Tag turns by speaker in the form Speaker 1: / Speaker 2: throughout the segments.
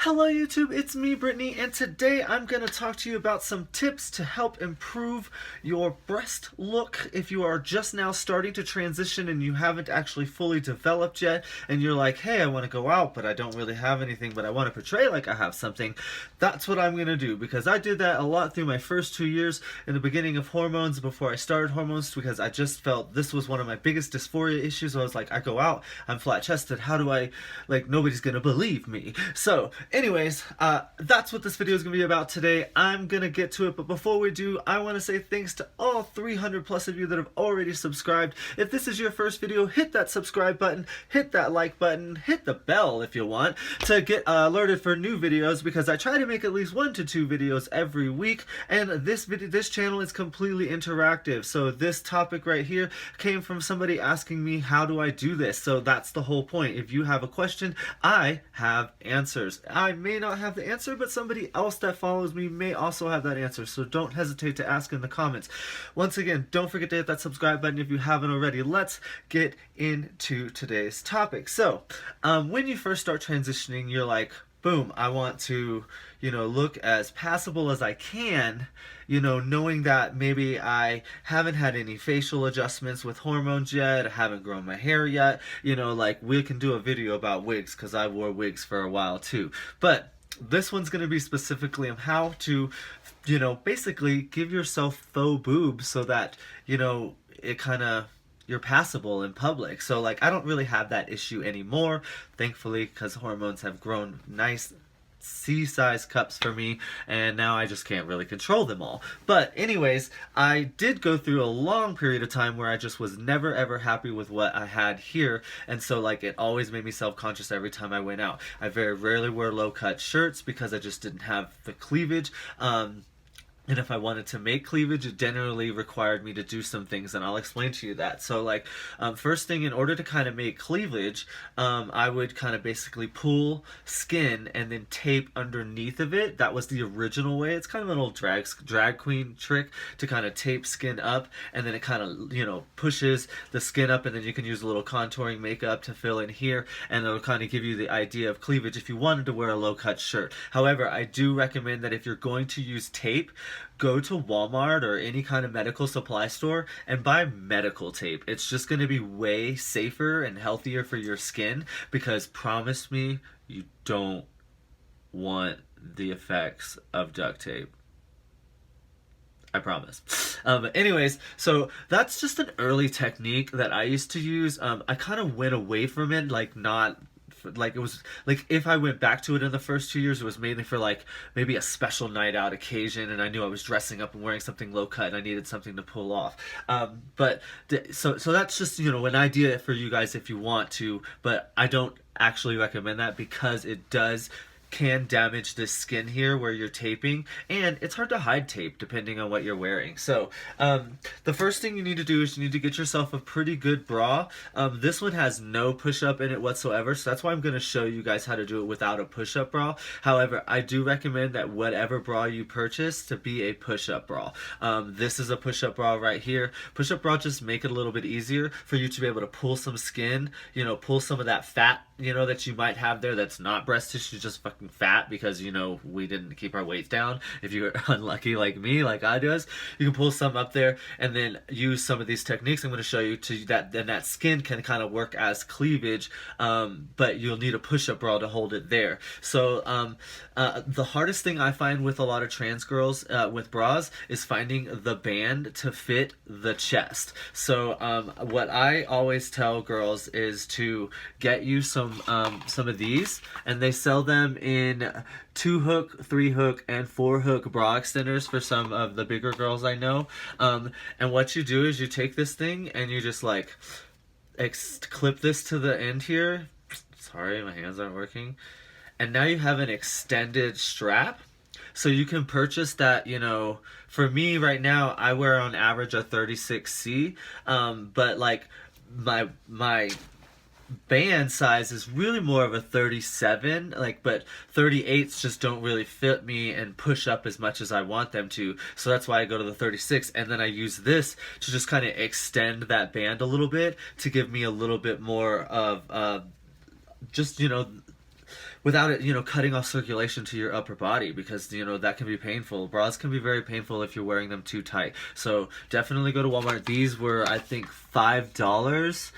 Speaker 1: Hello YouTube, it's me Brittany, and today I'm going to talk to you about some tips to help improve your breast look if you are just now starting to transition and you haven't actually fully developed yet, and you're like, hey, I want to go out but I don't really have anything, but I want to portray like I have something. That's what I'm going to do, because I did that a lot through my first 2 years in the beginning of hormones, before I started hormones, because I just felt this was one of my biggest dysphoria issues. I was like, I go out, I'm flat chested, how do I, like, nobody's going to believe me. So anyways, that's what this video is going to be about today. I'm going to get to it, but before we do, I want to say thanks to all 300 plus of you that have already subscribed. If this is your first video, hit that subscribe button, hit that like button, hit the bell if you want to get alerted for new videos, because I try to make at least 1 to 2 videos every week, and this channel is completely interactive. So this topic right here came from somebody asking me, how do I do this? So that's the whole point. If you have a question, I have answers. I may not have the answer, but somebody else that follows me may also have that answer, so don't hesitate to ask in the comments. Once again, don't forget to hit that subscribe button if you haven't already. Let's get into today's topic. So, when you first start transitioning, you're like, boom, I want to, look as passable as I can, knowing that maybe I haven't had any facial adjustments with hormones yet, I haven't grown my hair yet, like, we can do a video about wigs, because I wore wigs for a while too. But this one's going to be specifically on how to, basically give yourself faux boobs so that, it kind of, you're passable in public. So, like, I don't really have that issue anymore, thankfully, because hormones have grown nice C-size cups for me, and now I just can't really control them all. But anyways, I did go through a long period of time where I just was never ever happy with what I had here, and so, like, it always made me self-conscious every time I went out. I very rarely wear low-cut shirts because I just didn't have the cleavage. And if I wanted to make cleavage, it generally required me to do some things, and I'll explain to you that. So, like, first thing, in order to kind of make cleavage, I would kind of basically pull skin and then tape underneath of it. That was the original way. It's kind of an old drag queen trick to kind of tape skin up, and then it kind of, pushes the skin up, and then you can use a little contouring makeup to fill in here, and it'll kind of give you the idea of cleavage if you wanted to wear a low-cut shirt. However, I do recommend that if you're going to use tape, go to Walmart or any kind of medical supply store and buy medical tape. It's just going to be way safer and healthier for your skin, because promise me, you don't want the effects of duct tape. I promise. But anyways, so that's just an early technique that I used to use. I kind of went away from it, it was like, if I went back to it in the first 2 years, it was mainly for, like, maybe a special night out occasion, and I knew I was dressing up and wearing something low cut and I needed something to pull off. So that's just, an idea for you guys if you want to, but I don't actually recommend that, because it can damage the skin here where you're taping, and it's hard to hide tape depending on what you're wearing. So the first thing you need to do is you need to get yourself a pretty good bra. This one has no push-up in it whatsoever, so that's why I'm going to show you guys how to do it without a push-up bra. However, I do recommend that whatever bra you purchase to be a push-up bra. This is a push-up bra right here. Push-up bra just make it a little bit easier for you to be able to pull some skin, pull some of that fat, that you might have there that's not breast tissue, just fucking fat, because we didn't keep our weight down. If you're unlucky like me, like I does, you can pull some up there and then use some of these techniques I'm going to show you to that. Then that skin can kind of work as cleavage, but you'll need a push-up bra to hold it there. So the hardest thing I find with a lot of trans girls with bras is finding the band to fit the chest. So what I always tell girls is to get you some of these, and they sell them in 2-hook, 3-hook, and 4-hook bra extenders for some of the bigger girls I know. And what you do is you take this thing and you just, like, clip this to the end here. Sorry, my hands aren't working. And now you have an extended strap. So you can purchase that, for me right now, I wear on average a 36C, but, like, my band size is really more of a 37, but 38s just don't really fit me and push up as much as I want them to, so that's why I go to the 36, and then I use this to just kind of extend that band a little bit to give me a little bit more of just, without it, cutting off circulation to your upper body, because, that can be painful. Bras can be very painful if you're wearing them too tight. So definitely go to Walmart. These were, I think, $5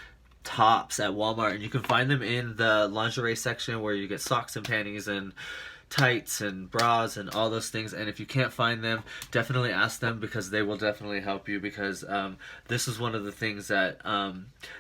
Speaker 1: tops at Walmart, and you can find them in the lingerie section where you get socks and panties and tights and bras and all those things. And if you can't find them, definitely ask them, because they will definitely help you, because this is one of the things that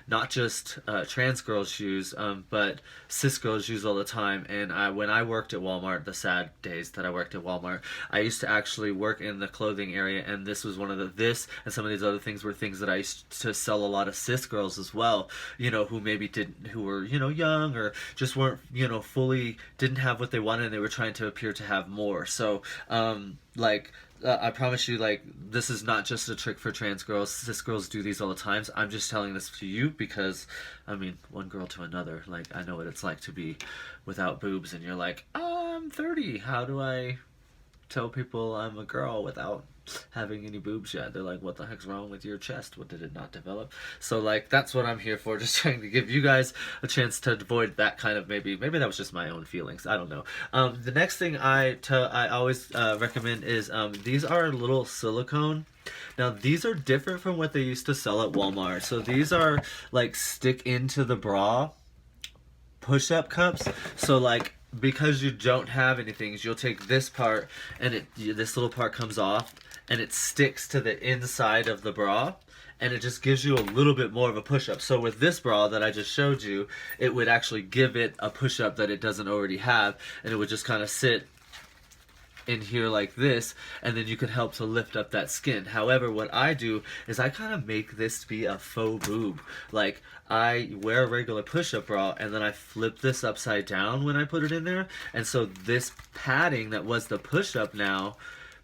Speaker 1: not just trans girls use, but cis girls use all the time. And when I worked at Walmart, the sad days that I worked at Walmart, I used to actually work in the clothing area, and this was one of this and some of these other things were things that I used to sell a lot of cis girls as well, who maybe who were, young, or just weren't, fully, didn't have what they wanted, and they were trying to appear to have more. So I promise you, this is not just a trick for trans girls. Cis girls do these all the time. I'm just telling this to you because, one girl to another, I know what it's like to be without boobs, and you're like, oh, I'm 30. How do I tell people I'm a girl without having any boobs yet? They're like, what the heck's wrong with your chest? What, did it not develop? So that's what I'm here for, just trying to give you guys a chance to avoid that kind of, maybe that was just my own feelings, I don't know. The next thing I always recommend is these are little silicone. Now these are different from what they used to sell at Walmart. So these are stick into the bra push-up cups. So because you don't have anything, you'll take this part, and this little part comes off, and it sticks to the inside of the bra, and it just gives you a little bit more of a push-up. So with this bra that I just showed you, it would actually give it a push-up that it doesn't already have, and it would just kind of sit in here like this, and then you can help to lift up that skin. However, what I do is I kind of make this be a faux boob. I wear a regular push-up bra, and then I flip this upside down when I put it in there, and so this padding that was the push-up now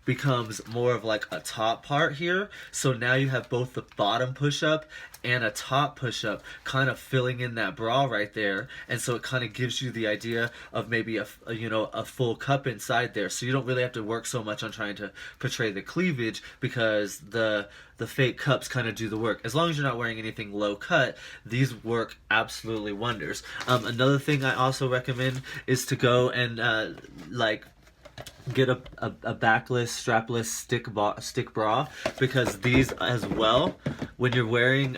Speaker 1: becomes more of a top part here. So now you have both the bottom push-up and a top push-up kind of filling in that bra right there, and so it kind of gives you the idea of maybe a full cup inside there. So you don't really have to work so much on trying to portray the cleavage, because the fake cups kind of do the work. As long as you're not wearing anything low cut, these work absolutely wonders. Another thing I also recommend is to go and get a backless, strapless stick bra, because these as well, when you're wearing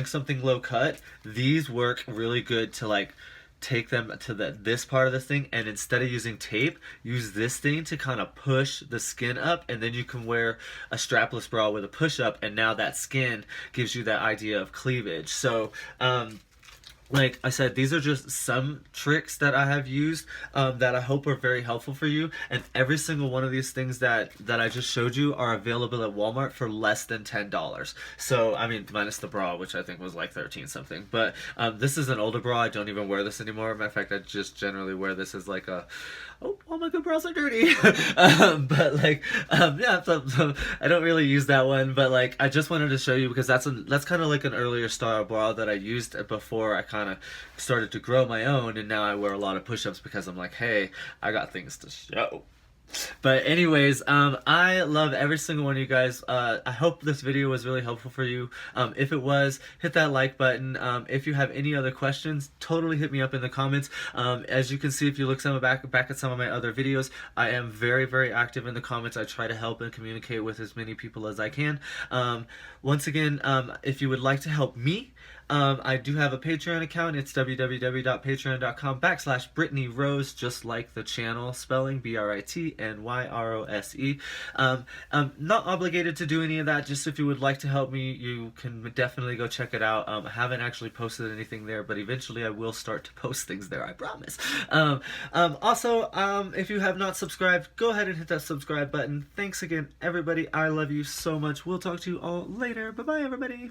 Speaker 1: something low cut, these work really good to take them to this part of the thing, and instead of using tape, use this thing to kind of push the skin up, and then you can wear a strapless bra with a push up, and now that skin gives you that idea of cleavage. So like I said, these are just some tricks that I have used that I hope are very helpful for you. And every single one of these things that I just showed you are available at Walmart for less than $10. So, minus the bra, which I think was 13 something. But this is an older bra. I don't even wear this anymore. Matter of fact, I just generally wear this as oh, all my good bras are dirty. So I don't really use that one. But I just wanted to show you, because that's kind of an earlier style bra that I used before I kind of started to grow my own, and now I wear a lot of push-ups because I'm hey, I got things to show. But anyways, I love every single one of you guys. I hope this video was really helpful for you. If it was, hit that like button. If you have any other questions, totally hit me up in the comments. As you can see, if you look back at some of my other videos, I am very, very active in the comments. I try to help and communicate with as many people as I can. Once again, if you would like to help me, I do have a Patreon account. It's www.patreon.com/Brittany Rose, just like the channel spelling, BRITNYROSE. I'm not obligated to do any of that. Just if you would like to help me, you can definitely go check it out. I haven't actually posted anything there, but eventually I will start to post things there, I promise. Also, if you have not subscribed, go ahead and hit that subscribe button. Thanks again, everybody. I love you so much. We'll talk to you all later. Bye-bye, everybody.